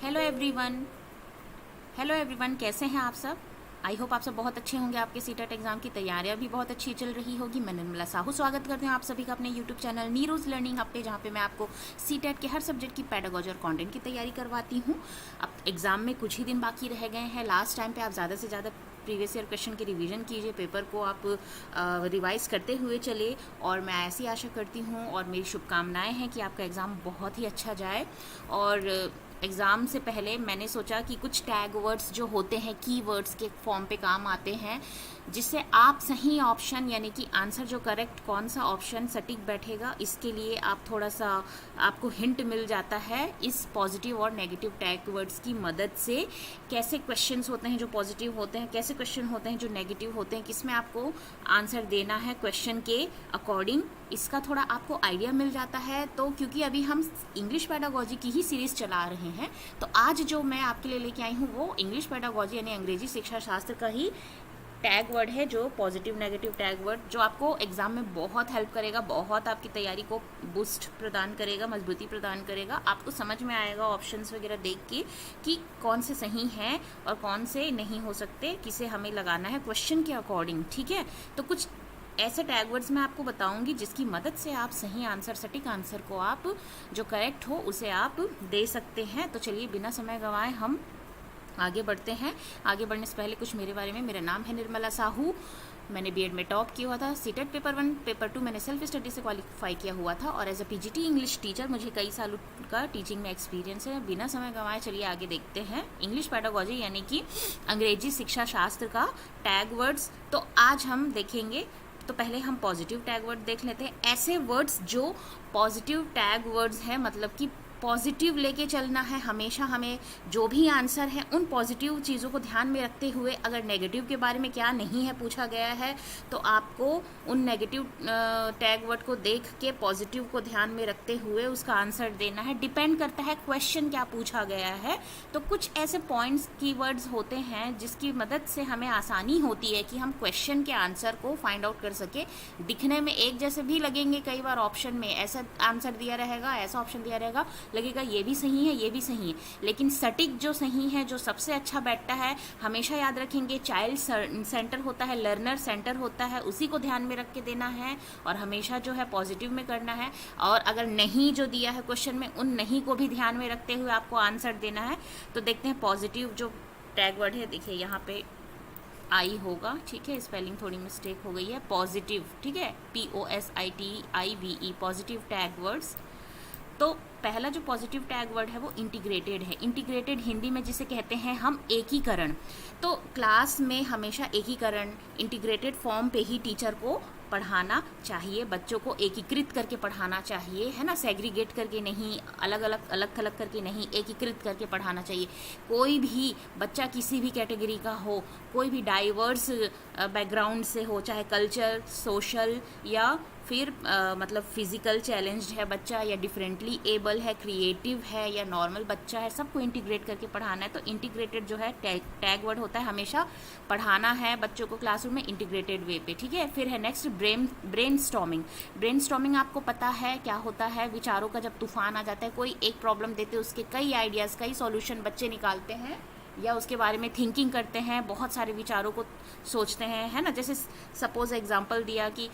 Hello everyone. Hello everyone, कैसे हैं आप सब? आई होप आप सब बहुत अच्छे होंगे। आपके सीटेट एग्जाम की तैयारियां भी बहुत अच्छी चल रही होगी। मैं निर्मला साहू स्वागत करते हैं आप सभी का अपने यूट्यूब चैनल नीरोज लर्निंग हब पे, जहाँ पे मैं आपको सीटेट के हर सब्जेक्ट की पेडागोजी और कंटेंट की तैयारी करवाती हूँ। अब एग्जाम में कुछ ही दिन बाकी रह गए हैं। लास्ट टाइम पे आप ज़्यादा से ज़्यादा प्रीवियस ईयर क्वेश्चन की रिवीजन कीजिए, पेपर को आप रिवाइज करते हुए चले, और मैं ऐसी आशा करती हूँ और मेरी शुभकामनाएं हैं कि आपका एग्ज़ाम बहुत ही अच्छा जाए। और एग्ज़ाम से पहले मैंने सोचा कि कुछ टैग वर्ड्स जो होते हैं की वर्ड्स के फॉर्म पे काम आते हैं, जिससे आप सही ऑप्शन यानी कि आंसर जो करेक्ट कौन सा ऑप्शन सटीक बैठेगा, इसके लिए आप थोड़ा सा आपको हिंट मिल जाता है इस पॉजिटिव और नेगेटिव टैग वर्ड्स की मदद से। कैसे क्वेश्चंस होते हैं जो पॉजिटिव होते हैं, कैसे क्वेश्चन होते हैं जो नेगेटिव होते हैं, किसमें आपको आंसर देना है क्वेश्चन के अकॉर्डिंग, इसका थोड़ा आपको आइडिया मिल जाता है। तो क्योंकि अभी हम इंग्लिश पेडागोजी की ही सीरीज़ चला रहे हैं, तो आज जो मैं आपके लिए लेके आई हूँ वो इंग्लिश पेडागोजी यानी अंग्रेजी शिक्षा शास्त्र का ही टैग वर्ड है, जो पॉजिटिव नेगेटिव टैग वर्ड, जो आपको एग्जाम में बहुत हेल्प करेगा, बहुत आपकी तैयारी को बूस्ट प्रदान करेगा, मजबूती प्रदान करेगा। आपको समझ में आएगा ऑप्शंस वगैरह देख के कि कौन से सही हैं और कौन से नहीं हो सकते, किसे हमें लगाना है क्वेश्चन के अकॉर्डिंग। ठीक है, तो कुछ ऐसे टैग वर्ड्स मैं आपको बताऊंगी जिसकी मदद से आप सही आंसर, सटीक आंसर को आप जो करेक्ट हो उसे आप दे सकते हैं। तो चलिए बिना समय गंवाए हम आगे बढ़ते हैं। आगे बढ़ने से पहले कुछ मेरे बारे में। मेरा नाम है निर्मला साहू। मैंने बीएड में टॉप किया हुआ था। सीटेट पेपर 1 पेपर 2 मैंने सेल्फ स्टडी से क्वालिफाई किया हुआ था, और as a PGT English teacher मुझे कई सालों का टीचिंग में एक्सपीरियंस है। बिना समय गंवाए चलिए आगे देखते हैं इंग्लिश पेडागोजी यानी कि अंग्रेजी शिक्षा शास्त्र का टैग वर्ड्स। तो आज हम देखेंगे, तो पहले हम पॉजिटिव टैग वर्ड देख लेते हैं। ऐसे वर्ड्स जो पॉजिटिव टैग वर्ड्स हैं, मतलब कि पॉजिटिव लेके चलना है हमेशा हमें। जो भी आंसर है उन पॉजिटिव चीज़ों को ध्यान में रखते हुए, अगर नेगेटिव के बारे में क्या नहीं है पूछा गया है, तो आपको उन नेगेटिव टैग वर्ड को देख के पॉजिटिव को ध्यान में रखते हुए उसका आंसर देना है। डिपेंड करता है क्वेश्चन क्या पूछा गया है। तो कुछ ऐसे पॉइंट्स कीवर्ड्स होते हैं जिसकी मदद से हमें आसानी होती है कि हम क्वेश्चन के आंसर को फाइंड आउट कर सके। दिखने में एक जैसे भी लगेंगे, कई बार ऑप्शन में ऐसा आंसर दिया रहेगा, ऐसा ऑप्शन दिया रहेगा, लगेगा ये भी सही है, ये भी सही है, लेकिन सटीक जो सही है, जो सबसे अच्छा बैठता है, हमेशा याद रखेंगे चाइल्ड सेंटर होता है, लर्नर सेंटर होता है, उसी को ध्यान में रख के देना है और हमेशा जो है पॉजिटिव में करना है। और अगर नहीं जो दिया है क्वेश्चन में, उन नहीं को भी ध्यान में रखते हुए आपको आंसर देना है। तो देखते हैं पॉजिटिव जो टैग वर्ड है। देखिए यहाँ पे आई होगा, ठीक है, स्पेलिंग थोड़ी मिस्टेक हो गई है। पॉजिटिव, ठीक है, POSITIVE, पॉजिटिव टैग वर्ड्स। तो पहला जो पॉजिटिव टैग वर्ड है वो इंटीग्रेटेड है। इंटीग्रेटेड हिंदी में जिसे कहते हैं हम एकीकरण। तो क्लास में हमेशा एकीकरण, इंटीग्रेटेड फॉर्म पे ही टीचर को पढ़ाना चाहिए, बच्चों को एकीकृत करके पढ़ाना चाहिए, है ना, सेग्रीगेट करके नहीं, अलग अलग अलग थलग करके नहीं, एकीकृत करके पढ़ाना चाहिए। कोई भी बच्चा किसी भी कैटेगरी का हो, कोई भी डाइवर्स बैकग्राउंड से हो, चाहे कल्चर, सोशल या फिर मतलब फिजिकल चैलेंज्ड है बच्चा, या डिफरेंटली एबल है, क्रिएटिव है, या नॉर्मल बच्चा है, सबको इंटीग्रेट करके पढ़ाना है। तो इंटीग्रेटेड जो है टैग वर्ड होता है, हमेशा पढ़ाना है बच्चों को क्लासरूम में इंटीग्रेटेड वे पे। ठीक है, फिर है नेक्स्ट ब्रेनस्टॉर्मिंग। ब्रेनस्टॉर्मिंग आपको पता है क्या होता है? विचारों का जब तूफान आ जाता है, कोई एक प्रॉब्लम देते हैं, उसके कई आइडियाज़, कई सॉल्यूशन बच्चे निकालते हैं या उसके बारे में थिंकिंग करते हैं, बहुत सारे विचारों को सोचते हैं, है ना। जैसे सपोज एग्जांपल दिया कि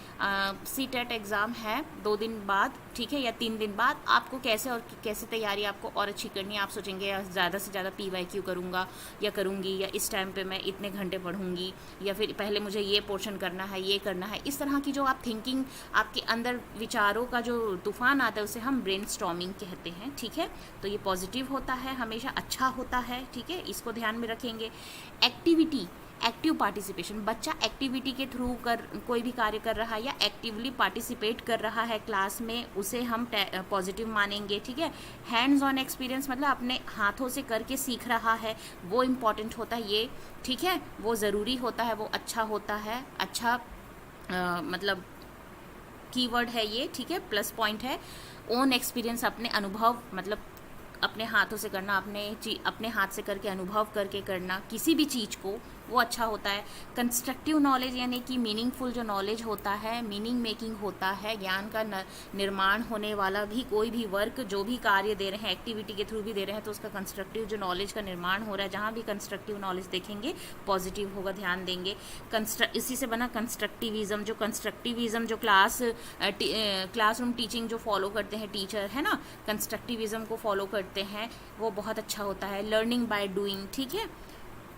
सीटेट एग्ज़ाम है 2 दिन बाद, ठीक है, या 3 दिन बाद, आपको कैसे और कैसे तैयारी आपको और अच्छी करनी है। आप सोचेंगे या ज़्यादा से ज़्यादा PYQ करूँगा या करूँगी, या इस टाइम पे मैं इतने घंटे पढ़ूँगी, या फिर पहले मुझे ये पोर्शन करना है, ये करना है। इस तरह की जो आप थिंकिंग, आपके अंदर विचारों का जो तूफान आता है, उसे हम ब्रेनस्टॉर्मिंग कहते हैं। ठीक है, तो ये पॉजिटिव होता है, हमेशा अच्छा होता है। ठीक है, इसको ध्यान में रखेंगे। एक्टिविटी, एक्टिव पार्टिसिपेशन, बच्चा एक्टिविटी के थ्रू कोई भी कार्य कर रहा है या एक्टिवली पार्टिसिपेट कर रहा है क्लास में, उसे हम पॉजिटिव मानेंगे। ठीक है, हैंड्स ऑन एक्सपीरियंस, मतलब अपने हाथों से करके सीख रहा है, वो इम्पॉर्टेंट होता है ये। ठीक है, वो ज़रूरी होता है, वो अच्छा होता है, अच्छा मतलब कीवर्ड है ये। ठीक है, प्लस पॉइंट है। ओन एक्सपीरियंस, अपने अनुभव, मतलब अपने हाथों से करना, अपने हाथ से करके अनुभव करके करना, किसी भी चीज़ को वो अच्छा होता है। कंस्ट्रक्टिव नॉलेज यानी कि मीनिंगफुल जो नॉलेज होता है, मीनिंग मेकिंग होता है, ज्ञान का निर्माण होने वाला भी कोई भी वर्क, जो भी कार्य दे रहे हैं, एक्टिविटी के थ्रू भी दे रहे हैं, तो उसका कंस्ट्रक्टिव जो नॉलेज का निर्माण हो रहा है, जहाँ भी कंस्ट्रक्टिव नॉलेज देखेंगे पॉजिटिव होगा, ध्यान देंगे। इसी से बना कंस्ट्रक्टिविज्म। जो कंस्ट्रक्टिविज्म जो क्लासरूम टीचिंग जो फॉलो करते हैं टीचर, है ना, कंस्ट्रक्टिविज्म को फॉलो करते हैं, वो बहुत अच्छा होता है। लर्निंग बाय डूइंग, ठीक है।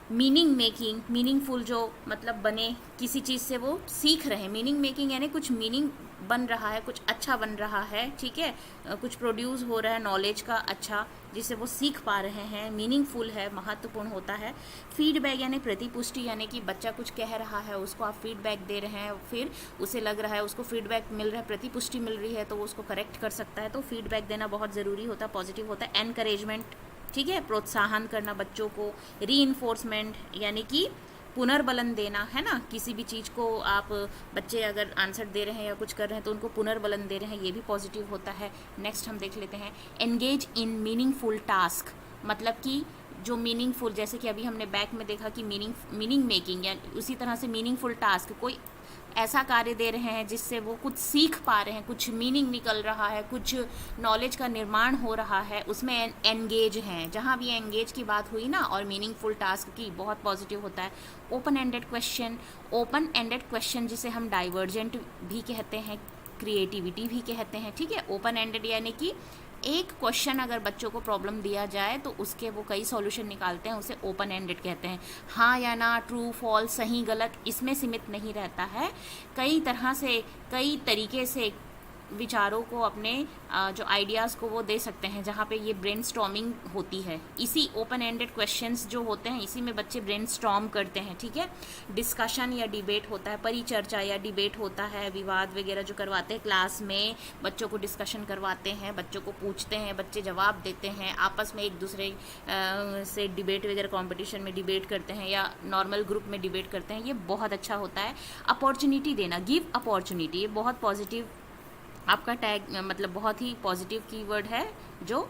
मीनिंग मेकिंग, मीनिंगफुल जो मतलब बने किसी चीज़ से, वो सीख रहे हैं। मीनिंग मेकिंग यानी कुछ मीनिंग बन रहा है, कुछ अच्छा बन रहा है, ठीक है, कुछ प्रोड्यूस हो रहा है नॉलेज का अच्छा, जिसे वो सीख पा रहे हैं, मीनिंगफुल है, महत्वपूर्ण होता है। फीडबैक यानी प्रतिपुष्टि, यानी कि बच्चा कुछ कह रहा है, उसको आप फीडबैक दे रहे हैं, फिर उसे लग रहा है, उसको फीडबैक मिल रहा है, प्रतिपुष्टि मिल रही है, तो वो उसको करेक्ट कर सकता है। तो फीडबैक देना बहुत ज़रूरी होता है, पॉजिटिव होता है। एनकरेजमेंट, ठीक है, प्रोत्साहन करना बच्चों को। रीइंफोर्समेंट यानी कि पुनर्बलन देना, है ना, किसी भी चीज़ को आप, बच्चे अगर आंसर दे रहे हैं या कुछ कर रहे हैं तो उनको पुनर्बलन दे रहे हैं, ये भी पॉजिटिव होता है। नेक्स्ट हम देख लेते हैं एंगेज इन मीनिंगफुल टास्क, मतलब कि जो मीनिंगफुल, जैसे कि अभी हमने बैक में देखा कि मीनिंग मेकिंग, या उसी तरह से मीनिंगफुल टास्क, कोई ऐसा कार्य दे रहे हैं जिससे वो कुछ सीख पा रहे हैं, कुछ मीनिंग निकल रहा है, कुछ नॉलेज का निर्माण हो रहा है, उसमें एंगेज हैं। जहाँ भी एंगेज की बात हुई ना, और मीनिंगफुल टास्क की, बहुत पॉजिटिव होता है। Open ended question, open ended question जिसे हम डाइवर्जेंट भी कहते हैं, क्रिएटिविटी भी कहते हैं, ठीक है। ओपन एंडेड यानी कि एक क्वेश्चन अगर बच्चों को प्रॉब्लम दिया जाए तो उसके वो कई सॉल्यूशन निकालते हैं, उसे ओपन एंडेड कहते हैं। हाँ या ना, ट्रू फॉल्स, सही गलत, इसमें सीमित नहीं रहता है, कई तरह से, कई तरीके से विचारों को, अपने जो आइडियाज़ को वो दे सकते हैं, जहाँ पे ये ब्रेनस्टॉर्मिंग होती है। इसी ओपन एंडेड क्वेश्चंस जो होते हैं, इसी में बच्चे ब्रेनस्टॉर्म करते हैं, ठीक है। डिस्कशन या डिबेट होता है, परिचर्चा या डिबेट होता है, विवाद वगैरह जो करवाते हैं क्लास में, बच्चों को डिस्कशन करवाते हैं, बच्चों को पूछते हैं, बच्चे जवाब देते हैं, आपस में एक दूसरे से डिबेट वगैरह, कॉम्पिटिशन में डिबेट करते हैं या नॉर्मल ग्रुप में डिबेट करते हैं, ये बहुत अच्छा होता है। अपॉर्चुनिटी देना, गिव अपॉर्चुनिटी, ये बहुत पॉजिटिव आपका टैग, मतलब बहुत ही पॉजिटिव कीवर्ड है जो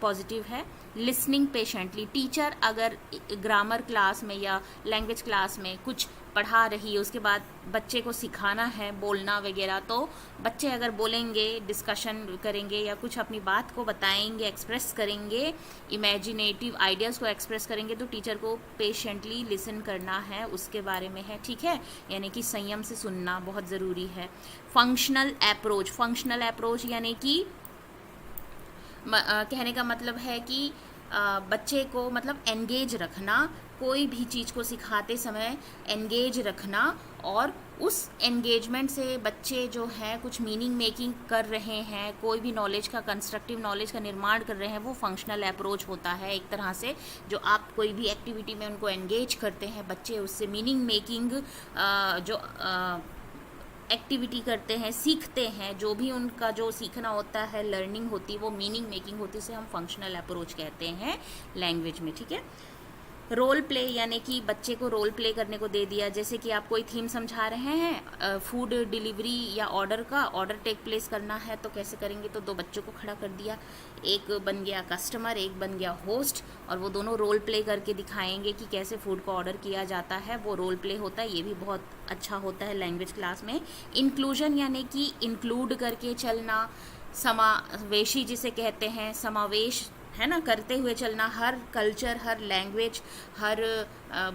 पॉजिटिव है। लिसनिंग पेशेंटली, टीचर अगर ग्रामर क्लास में या लैंग्वेज क्लास में कुछ पढ़ा रही है, उसके बाद बच्चे को सिखाना है बोलना वगैरह, तो बच्चे अगर बोलेंगे, डिस्कशन करेंगे या कुछ अपनी बात को बताएंगे, एक्सप्रेस करेंगे, इमेजिनेटिव आइडियाज़ को एक्सप्रेस करेंगे, तो टीचर को पेशेंटली लिसन करना है, उसके बारे में है, ठीक है, यानी कि संयम से सुनना बहुत ज़रूरी है। फंक्शनल अप्रोच, फंक्शनल अप्रोच यानी कि कहने का मतलब है कि बच्चे को मतलब एंगेज रखना, कोई भी चीज़ को सिखाते समय एंगेज रखना, और उस एंगेजमेंट से बच्चे जो हैं कुछ मीनिंग मेकिंग कर रहे हैं, कोई भी नॉलेज का, कंस्ट्रक्टिव नॉलेज का निर्माण कर रहे हैं, वो फंक्शनल अप्रोच होता है एक तरह से। जो आप कोई भी एक्टिविटी में उनको एंगेज करते हैं, बच्चे उससे मीनिंग मेकिंग जो एक्टिविटी करते हैं, सीखते हैं, जो भी उनका जो सीखना होता है, लर्निंग होती है, वो मीनिंग मेकिंग होती है, उसे हम फंक्शनल अप्रोच कहते हैं लैंग्वेज में, ठीक है। रोल प्ले यानी कि बच्चे को रोल प्ले करने को दे दिया, जैसे कि आप कोई थीम समझा रहे हैं, फूड डिलीवरी या ऑर्डर का, ऑर्डर टेक प्लेस करना है तो कैसे करेंगे, तो दो बच्चों को खड़ा कर दिया, एक बन गया कस्टमर, एक बन गया होस्ट, और वो दोनों रोल प्ले करके दिखाएंगे कि कैसे फूड को ऑर्डर किया जाता है, वो रोल प्ले होता है, ये भी बहुत अच्छा होता है लैंग्वेज क्लास में। इंक्लूजन यानी कि इंक्लूड करके चलना, समावेशी जिसे कहते हैं, समावेश है ना, करते हुए चलना, हर कल्चर, हर लैंग्वेज, हर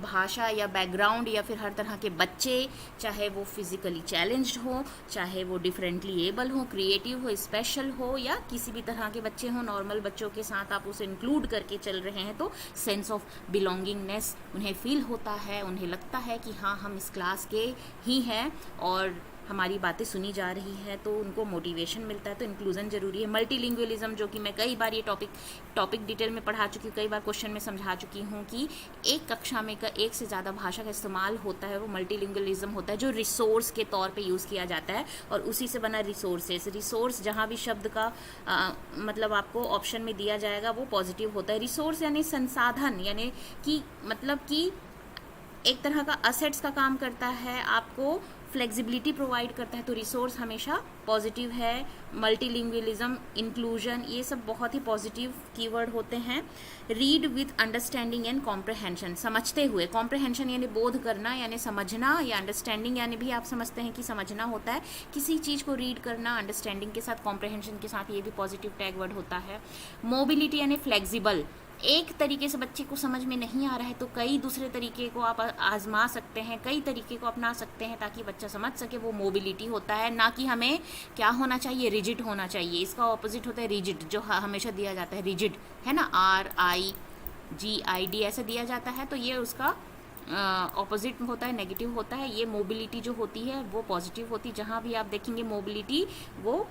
भाषा या बैकग्राउंड या फिर हर तरह के बच्चे, चाहे वो फिज़िकली चैलेंज्ड हो, चाहे वो डिफरेंटली एबल हो, क्रिएटिव हो, स्पेशल हो, या किसी भी तरह के बच्चे हों, नॉर्मल बच्चों के साथ आप उसे इंक्लूड करके चल रहे हैं, तो सेंस ऑफ बिलोंगिंगनेस उन्हें फील होता है, उन्हें लगता है कि हाँ हम इस क्लास के ही हैं और हमारी बातें सुनी जा रही है, तो उनको मोटिवेशन मिलता है। तो इंक्लूजन जरूरी है। मल्टीलिंगुअलिज्म, जो कि मैं कई बार ये टॉपिक डिटेल में पढ़ा चुकी हूँ, कई बार क्वेश्चन में समझा चुकी हूँ कि एक कक्षा में एक से ज़्यादा भाषा का इस्तेमाल होता है, वो मल्टीलिंगुअलिज्म होता है, जो रिसोर्स के तौर पे यूज़ किया जाता है, और उसी से बना रिसोर्सेस। रिसोर्स जहाँ भी शब्द का मतलब आपको ऑप्शन में दिया जाएगा वो पॉजिटिव होता है। रिसोर्स यानी संसाधन, यानी कि मतलब कि एक तरह का असेट्स का काम करता है, आपको फ्लेक्सिबिलिटी प्रोवाइड करता है, तो रिसोर्स हमेशा पॉजिटिव है। मल्टीलिंगुअलिज्म, इंक्लूजन, ये सब बहुत ही पॉजिटिव कीवर्ड होते हैं। Read with understanding and comprehension, समझते हुए, कॉम्प्रहेंशन यानी बोध करना यानी समझना, या अंडरस्टैंडिंग यानी भी आप समझते हैं कि समझना होता है किसी चीज़ को रीड करना, अंडरस्टैंडिंग के साथ, कॉम्प्रहेंशन के साथ, ये भी पॉजिटिव टैग वर्ड होता है। मोबिलिटी यानी फ्लेक्सिबल, एक तरीके से बच्चे को समझ में नहीं आ रहा है तो कई दूसरे तरीके को आप आजमा सकते हैं, कई तरीके को अपना सकते हैं ताकि बच्चा समझ सके, वो मोबिलिटी होता है। ना कि हमें क्या होना चाहिए, रिजिड होना चाहिए, इसका ऑपोजिट होता है रिजिड, जो हमेशा दिया जाता है रिजिड, है ना, RIGID ऐसे दिया जाता है, तो ये उसका ऑपोजिट होता है, नेगेटिव होता है। ये मोबिलिटी जो होती है वो पॉजिटिव होती है, जहाँ भी आप देखेंगे मोबिलिटी वो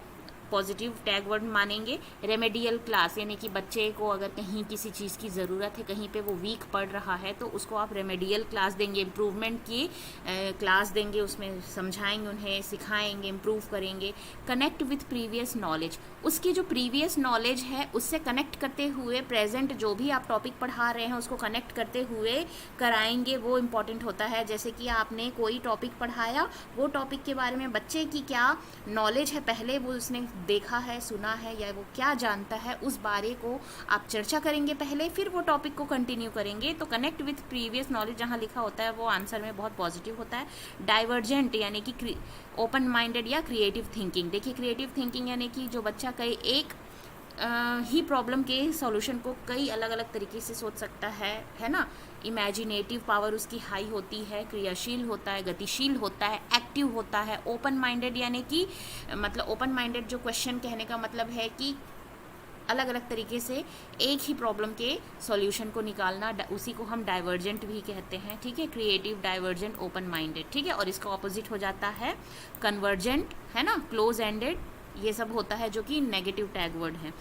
पॉजिटिव टैग वर्ड मानेंगे। रेमेडियल क्लास यानी कि बच्चे को अगर कहीं किसी चीज़ की ज़रूरत है, कहीं पे वो वीक पढ़ रहा है, तो उसको आप रेमेडियल क्लास देंगे, इम्प्रूवमेंट की क्लास देंगे, उसमें समझाएंगे, उन्हें सिखाएंगे, इम्प्रूव करेंगे। कनेक्ट विथ प्रीवियस नॉलेज, उसकी जो प्रीवियस नॉलेज है उससे कनेक्ट करते हुए प्रेजेंट जो भी आप टॉपिक पढ़ा रहे हैं उसको कनेक्ट करते हुए कराएंगे, वो इम्पॉर्टेंट होता है। जैसे कि आपने कोई टॉपिक पढ़ाया, वो टॉपिक के बारे में बच्चे की क्या नॉलेज है, पहले वो उसने देखा है, सुना है, या वो क्या जानता है, उस बारे को आप चर्चा करेंगे पहले, फिर वो टॉपिक को कंटिन्यू करेंगे। तो कनेक्ट विथ प्रीवियस नॉलेज जहाँ लिखा होता है वो आंसर में बहुत पॉजिटिव होता है। डाइवर्जेंट यानी कि ओपन माइंडेड या क्रिएटिव थिंकिंग, देखिए क्रिएटिव थिंकिंग यानी कि जो बच्चा कई एक ही प्रॉब्लम के सॉल्यूशन को कई अलग अलग तरीके से सोच सकता है ना। इमेजिनेटिव पावर उसकी हाई होती है, क्रियाशील होता है, गतिशील होता है, एक्टिव होता है। ओपन माइंडेड यानी कि मतलब ओपन माइंडेड जो क्वेश्चन कहने का मतलब है कि अलग अलग तरीके से एक ही प्रॉब्लम के सॉल्यूशन को निकालना, उसी को हम डाइवर्जेंट भी कहते हैं, ठीक है। क्रिएटिव, डाइवर्जेंट, ओपन माइंडेड, ठीक है। और इसका ऑपोजिट हो जाता है कन्वर्जेंट, है ना, क्लोज एंडेड, ये सब होता है जो कि नेगेटिव टैग वर्ड है।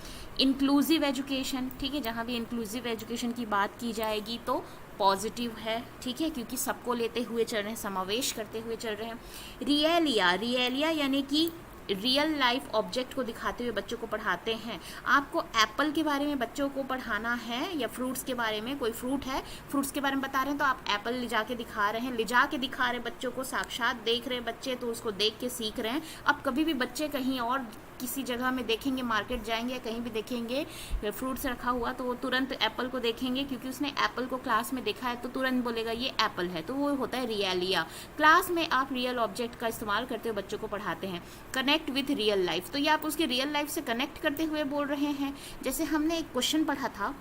इंक्लूसिव एजुकेशन, ठीक है, जहाँ भी इंक्लूसिव एजुकेशन की बात की जाएगी तो पॉजिटिव है, ठीक है, क्योंकि सबको लेते हुए चल रहे हैं, समावेश करते हुए चल रहे हैं। रियलिया यानी कि रियल लाइफ ऑब्जेक्ट को दिखाते हुए बच्चों को पढ़ाते हैं। आपको एप्पल के बारे में बच्चों को पढ़ाना है, या फ्रूट्स के बारे में, कोई फ्रूट है, फ्रूट्स के बारे में बता रहे हैं तो आप एप्पल ले जाके दिखा रहे हैं, ले जाके दिखा रहे हैं बच्चों को, साक्षात देख रहे हैं बच्चे तो उसको देख के सीख रहे हैं। अब कभी भी बच्चे कहीं और किसी जगह में देखेंगे, मार्केट जाएंगे, कहीं भी देखेंगे फ्रूट्स रखा हुआ तो वो तुरंत एप्पल को देखेंगे, क्योंकि उसने एप्पल को क्लास में देखा है तो तुरंत बोलेगा ये एप्पल है, तो वो होता है रियलिया। क्लास में आप रियल ऑब्जेक्ट का इस्तेमाल करते हुए बच्चों को पढ़ाते हैं। कनेक्ट विथ रियल लाइफ, तो ये आप उसके रियल लाइफ से कनेक्ट करते हुए बोल रहे हैं। जैसे हमने एक क्वेश्चन पढ़ा था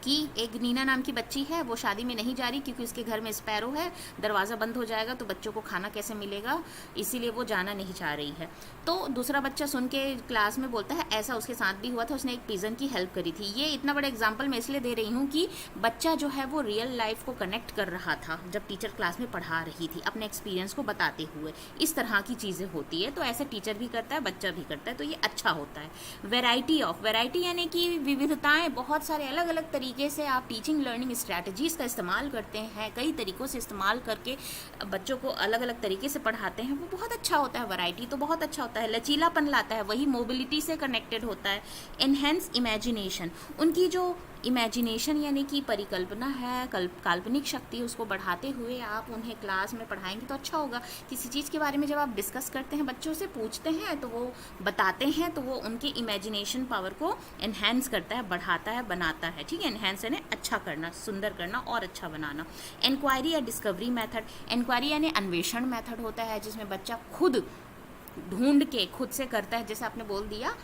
कि एक नीना नाम की बच्ची है, वो शादी में नहीं जा रही क्योंकि उसके घर में स्पैरो है, दरवाज़ा बंद हो जाएगा तो बच्चों को खाना कैसे मिलेगा, इसीलिए वो जाना नहीं चाह रही है। तो दूसरा बच्चा सुन के क्लास में बोलता है ऐसा उसके साथ भी हुआ था, उसने एक पिजन की हेल्प करी थी। ये इतना बड़ा एग्जाम्पल मैं इसलिए दे रही हूँ कि बच्चा जो है वो रियल लाइफ को कनेक्ट कर रहा था जब टीचर क्लास में पढ़ा रही थी, अपने एक्सपीरियंस को बताते हुए। इस तरह की चीज़ें होती है, तो ऐसे टीचर भी करता है, बच्चा भी करता है, तो ये अच्छा होता है। वैरायटी यानी कि विविधताएं, बहुत सारे अलग अलग तरीके से आप टीचिंग लर्निंग स्ट्रैटेजीज का इस्तेमाल करते हैं, कई तरीकों से इस्तेमाल करके बच्चों को अलग अलग तरीके से पढ़ाते हैं, वो बहुत अच्छा होता है। वैरायटी तो बहुत अच्छा होता है, लचीलापन लाता है, वही मोबिलिटी से कनेक्टेड होता है। एनहेंस इमेजिनेशन, उनकी जो इमेजिनेशन यानी कि परिकल्पना है, काल्पनिक शक्ति, उसको बढ़ाते हुए आप उन्हें क्लास में पढ़ाएंगे तो अच्छा होगा। किसी चीज़ के बारे में जब आप डिस्कस करते हैं, बच्चों से पूछते हैं तो वो बताते हैं, तो वो उनकी इमेजिनेशन पावर को एनहेंस करता है, बढ़ाता है, बनाता है, ठीक है। एनहेंस यानी अच्छा करना, सुंदर करना और अच्छा बनाना। इंक्वायरी या डिस्कवरी मेथड, इंक्वायरी यानी अन्वेषण मेथड होता है जिसमें बच्चा खुद ढूंढ के खुद से करता है। जैसे आपने बोल दिया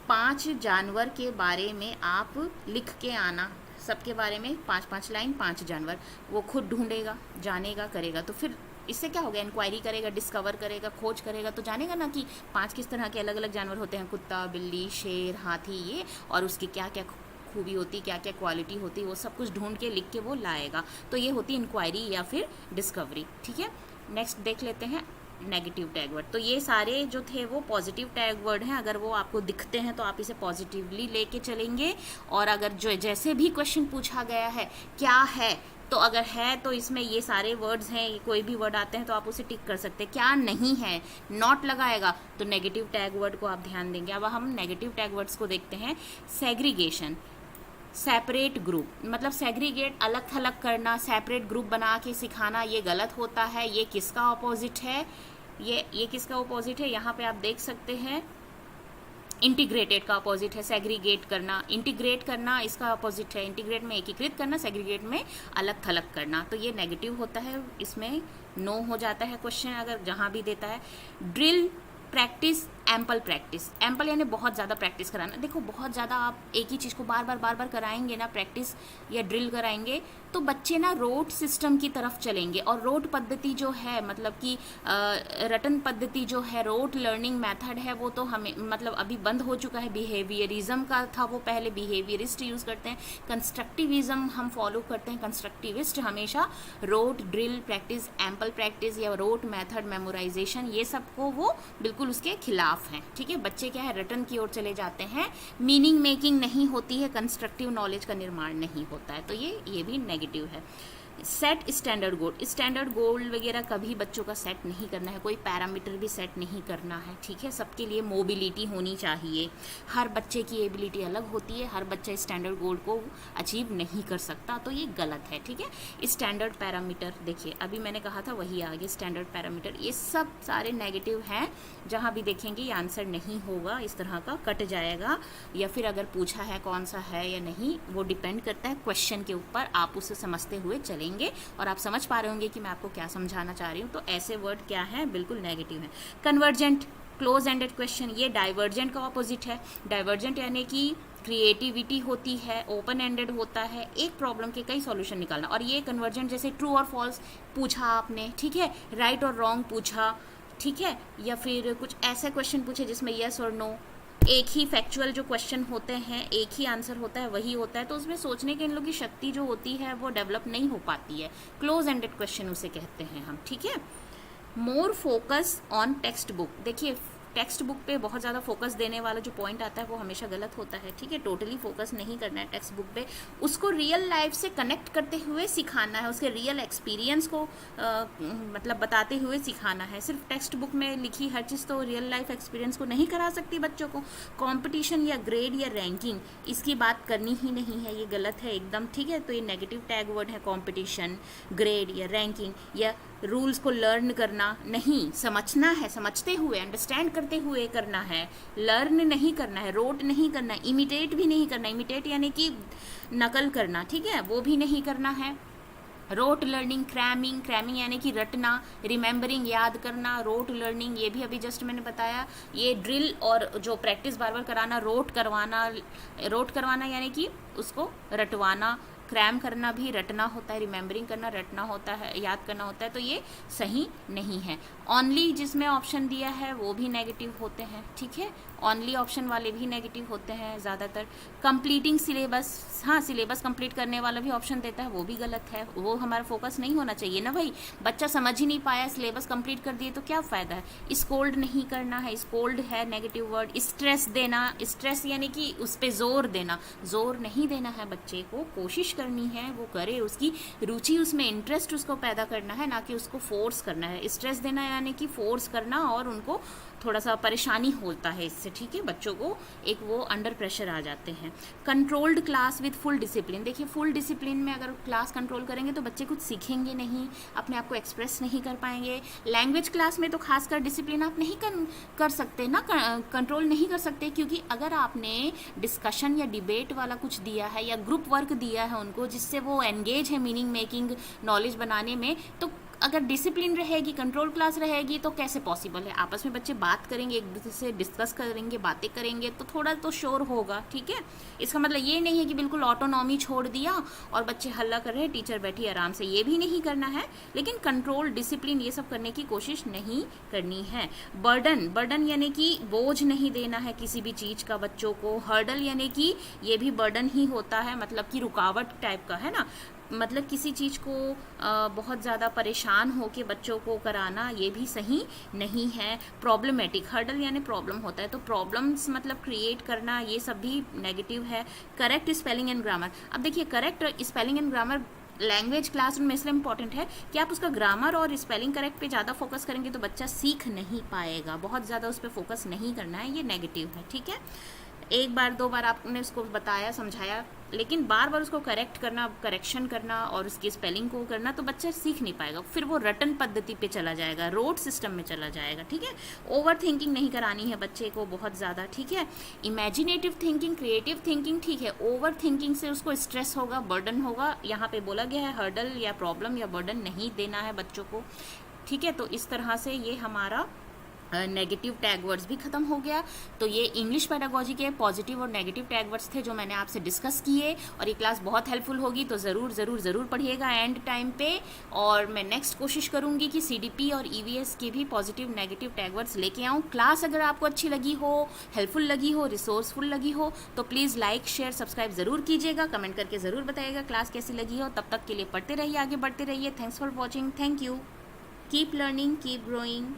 5 जानवर के बारे में आप लिख के आना, सबके बारे में 5-5 लाइन, 5 जानवर, वो खुद ढूंढेगा, जानेगा, करेगा। तो फिर इससे क्या हो गया, इंक्वायरी करेगा, डिस्कवर करेगा, खोज करेगा, तो जानेगा ना कि 5 किस तरह के अलग अलग जानवर होते हैं, कुत्ता, बिल्ली, शेर, हाथी, ये, और उसकी क्या क्या खूबी होती, क्या क्या क्वालिटी होती, वो सब कुछ ढूंढ के लिख के वो लाएगा। तो ये होती इंक्वायरी या फिर डिस्कवरी, ठीक है। नेक्स्ट देख लेते हैं नेगेटिव टैग वर्ड। तो ये सारे जो थे वो पॉजिटिव टैग वर्ड हैं, अगर वो आपको दिखते हैं तो आप इसे पॉजिटिवली लेके चलेंगे। और अगर जो जैसे भी क्वेश्चन पूछा गया है क्या है, तो अगर है तो इसमें ये सारे वर्ड्स हैं, कोई भी वर्ड आते हैं तो आप उसे टिक कर सकते हैं। क्या नहीं है, नॉट लगाएगा तो नेगेटिव टैग वर्ड को आप ध्यान देंगे। अब हम नेगेटिव टैग वर्ड्स को देखते हैं। सेग्रीगेशन, सेपरेट ग्रुप, मतलब सेग्रीगेट, अलग थलग करना, सेपरेट ग्रुप बना के सिखाना, ये गलत होता है। ये किसका ऑपोजिट है, ये किसका अपोजिट है, यहाँ पे आप देख सकते हैं इंटीग्रेटेड का अपोजिट है सेग्रीगेट करना, इंटीग्रेट करना इसका अपोजिट है, इंटीग्रेट में एकीकृत करना, सेग्रीगेट में अलग थलग करना। तो ये नेगेटिव होता है, इसमें नो हो जाता है क्वेश्चन अगर जहाँ भी देता है। Drill, practice, ample practice, ample यानी बहुत ज़्यादा प्रैक्टिस कराना। देखो बहुत ज़्यादा आप एक ही चीज़ को बार बार कराएंगे ना, प्रैक्टिस या ड्रिल कराएंगे, तो बच्चे ना रोट सिस्टम की तरफ चलेंगे। और रोट पद्धति जो है मतलब कि रटन पद्धति जो है, रोट लर्निंग मेथड है, वो तो हमें मतलब अभी बंद हो चुका है। बिहेवियरिज्म का था वो पहले, बिहेवियरिस्ट यूज़ करते हैं, कंस्ट्रक्टिविज्म हम फॉलो करते हैं। कंस्ट्रक्टिविस्ट हमेशा rote, drill, practice, ample practice या रोट मेथड, मेमोराइजेशन, ये सबको वो बिल्कुल उसके खिलाफ हैं। ठीक है, बच्चे क्या है रटन की ओर चले जाते हैं, मीनिंग मेकिंग नहीं होती है, कंस्ट्रक्टिव नॉलेज का निर्माण नहीं होता है। तो ये भी नेगेटिव है। सेट स्टैंडर्ड गोल, स्टैंडर्ड गोल वगैरह कभी बच्चों का सेट नहीं करना है, कोई पैरामीटर भी सेट नहीं करना है। ठीक है, सबके लिए मोबिलिटी होनी चाहिए, हर बच्चे की एबिलिटी अलग होती है, हर बच्चा स्टैंडर्ड गोल को अचीव नहीं कर सकता, तो ये गलत है। ठीक है, स्टैंडर्ड पैरामीटर देखिए अभी मैंने कहा था वही आगे, स्टैंडर्ड पैरामीटर ये सब सारे नेगेटिव हैं। जहाँ भी देखेंगे ये आंसर नहीं होगा, इस तरह का कट जाएगा, या फिर अगर पूछा है कौन सा है या नहीं, वो डिपेंड करता है क्वेश्चन के ऊपर, आप उसे समझते हुए चलेंगे और आप समझ पा रहे होंगे कि मैं आपको क्या समझाना चाह रही हूँ। तो ऐसे वर्ड क्या है, बिल्कुल नेगेटिव है। कन्वर्जेंट, क्लोज एंडेड क्वेश्चन, ये डाइवर्जेंट का ऑपोजिट है। डाइवर्जेंट यानी कि क्रिएटिविटी होती है, ओपन एंडेड होता है, एक प्रॉब्लम के कई सॉल्यूशन निकालना। और ये कन्वर्जेंट जैसे ट्रू और फॉल्स पूछा आपने, ठीक है, राइट और रॉन्ग पूछा, ठीक है, या फिर कुछ ऐसे क्वेश्चन पूछे जिसमें यस और नो, एक ही फैक्चुअल जो क्वेश्चन होते हैं, एक ही आंसर होता है, वही होता है, तो उसमें सोचने के इन लोगों की शक्ति जो होती है वो डेवलप नहीं हो पाती है। क्लोज एंडेड क्वेश्चन उसे कहते हैं हम। ठीक है, more focus on text book, देखिए टेक्स्ट बुक पे बहुत ज़्यादा फोकस देने वाला जो पॉइंट आता है वो हमेशा गलत होता है। ठीक है, टोटली फोकस नहीं करना है टेक्स्ट बुक पे, उसको रियल लाइफ से कनेक्ट करते हुए सिखाना है, उसके रियल एक्सपीरियंस को मतलब बताते हुए सिखाना है। सिर्फ टेक्स्ट बुक में लिखी हर चीज़ तो रियल लाइफ एक्सपीरियंस को नहीं करा सकती बच्चों को। कॉम्पिटिशन या ग्रेड या रैंकिंग, इसकी बात करनी ही नहीं है, ये गलत है एकदम। ठीक है, तो ये नेगेटिव टैग वर्ड है, कॉम्पिटिशन, ग्रेड या रैंकिंग या रूल्स को लर्न करना नहीं, समझना है, समझते हुए अंडरस्टैंड करते हुए करना है, लर्न नहीं करना है, रोट नहीं करना है, इमिटेट भी नहीं करना, इमिटेट यानी कि नकल करना, ठीक है, वो भी नहीं करना है। रोट लर्निंग, क्रैमिंग, क्रैमिंग यानी कि रटना, रिमेंबरिंग याद करना, रोट लर्निंग ये भी अभी जस्ट मैंने बताया। ये ड्रिल और जो प्रैक्टिस बार बार कराना, रोट करवाना यानी कि उसको रटवाना, क्रैम करना भी रटना होता है, रिमेंबरिंग करना रटना होता है, याद करना होता है, तो ये सही नहीं है। ओनली जिसमें ऑप्शन दिया है वो भी नेगेटिव होते हैं। ठीक है, ओनली ऑप्शन वाले भी नेगेटिव होते हैं ज़्यादातर। कंप्लीटिंग सिलेबस, हाँ सिलेबस कंप्लीट करने वाला भी ऑप्शन देता है, वो भी गलत है, वो हमारा फोकस नहीं होना चाहिए ना भाई। बच्चा समझ ही नहीं पाया, सिलेबस कंप्लीट कर दिए तो क्या फ़ायदा है। स्कोल्ड नहीं करना है, स्कोल्ड है नेगेटिव वर्ड। स्ट्रेस देना, स्ट्रेस यानी कि उस पर जोर देना, जोर नहीं देना है बच्चे को, कोशिश करनी है वो करे, उसकी रुचि उसमें, इंटरेस्ट उसको पैदा करना है, ना कि उसको फोर्स करना है। स्ट्रेस देना यानी कि फोर्स करना और उनको थोड़ा सा परेशानी होता है इससे। ठीक है, बच्चों को एक वो अंडर प्रेशर आ जाते हैं। Controlled class with full discipline, देखिए फुल डिसिप्लिन में अगर क्लास कंट्रोल करेंगे तो बच्चे कुछ सीखेंगे नहीं, अपने आप को एक्सप्रेस नहीं कर पाएंगे। लैंग्वेज क्लास में तो खासकर डिसिप्लिन आप नहीं कर सकते ना, कंट्रोल नहीं कर सकते, क्योंकि अगर आपने डिस्कशन या डिबेट वाला कुछ दिया है या ग्रुप वर्क दिया है उनको जिससे वो एंगेज है मीनिंग मेकिंग नॉलेज बनाने में, तो अगर डिसिप्लिन रहेगी, कंट्रोल क्लास रहेगी तो कैसे पॉसिबल है। आपस में बच्चे बात करेंगे, एक दूसरे से डिस्कस करेंगे, बातें करेंगे, तो थोड़ा तो शोर होगा। ठीक है, इसका मतलब ये नहीं है कि बिल्कुल ऑटोनॉमी छोड़ दिया और बच्चे हल्ला कर रहे हैं, टीचर बैठी आराम से, ये भी नहीं करना है। लेकिन कंट्रोल, डिसिप्लिन ये सब करने की कोशिश नहीं करनी है। बर्डन यानी कि बोझ नहीं देना है किसी भी चीज़ का बच्चों को। हर्डल यानी कि ये भी बर्डन ही होता है, मतलब कि रुकावट टाइप का है ना, मतलब किसी चीज़ को बहुत ज़्यादा परेशान हो के बच्चों को कराना, ये भी सही नहीं है। प्रॉब्लमेटिक, हर्डल यानी प्रॉब्लम होता है, तो प्रॉब्लम्स मतलब क्रिएट करना, ये सब भी नेगेटिव है। करेक्ट स्पेलिंग एंड ग्रामर, अब देखिए correct spelling and grammar language classroom में इसलिए इंपॉर्टेंट है कि आप उसका ग्रामर और स्पेलिंग करेक्ट पे ज़्यादा फोकस करेंगे तो बच्चा सीख नहीं पाएगा, बहुत ज़्यादा उस पर फोकस नहीं करना है, ये नेगेटिव है। ठीक है, एक बार 2 बार आपने उसको बताया समझाया, लेकिन बार बार उसको करेक्ट करना, करेक्शन करना और उसकी स्पेलिंग को करना, तो बच्चा सीख नहीं पाएगा, फिर वो रटन पद्धति पे चला जाएगा, रोड सिस्टम में चला जाएगा। ठीक है, ओवर थिंकिंग नहीं करानी है बच्चे को बहुत ज़्यादा। ठीक है, इमेजिनेटिव थिंकिंग, क्रिएटिव थिंकिंग ठीक है, ओवर थिंकिंग से उसको स्ट्रेस होगा, बर्डन होगा। यहाँ पे बोला गया है हर्डल या प्रॉब्लम या बर्डन नहीं देना है बच्चों को। ठीक है, तो इस तरह से ये हमारा नेगेटिव टैग वर्ड्स भी ख़त्म हो गया। तो ये इंग्लिश पेडागोजी के पॉजिटिव और नेगेटिव टैग वर्ड्स थे जो मैंने आपसे डिस्कस किए, और ये क्लास बहुत हेल्पफुल होगी, तो ज़रूर ज़रूर ज़रूर पढ़िएगा एंड टाइम पे। और मैं नेक्स्ट कोशिश करूँगी कि CDP और EVS के भी पॉजिटिव नेगेटिव टैग वर्ड्स लेके आऊँ। क्लास अगर आपको अच्छी लगी हो, हेल्पफुल लगी हो, रिसोर्सफुल लगी हो, तो प्लीज़ लाइक शेयर सब्सक्राइब ज़रूर कीजिएगा, कमेंट करके ज़रूर बताइएगा क्लास कैसी लगी हो। तब तक के लिए पढ़ते रहिए, आगे बढ़ते रहिए। Thanks for watching, thank you, keep learning, keep growing.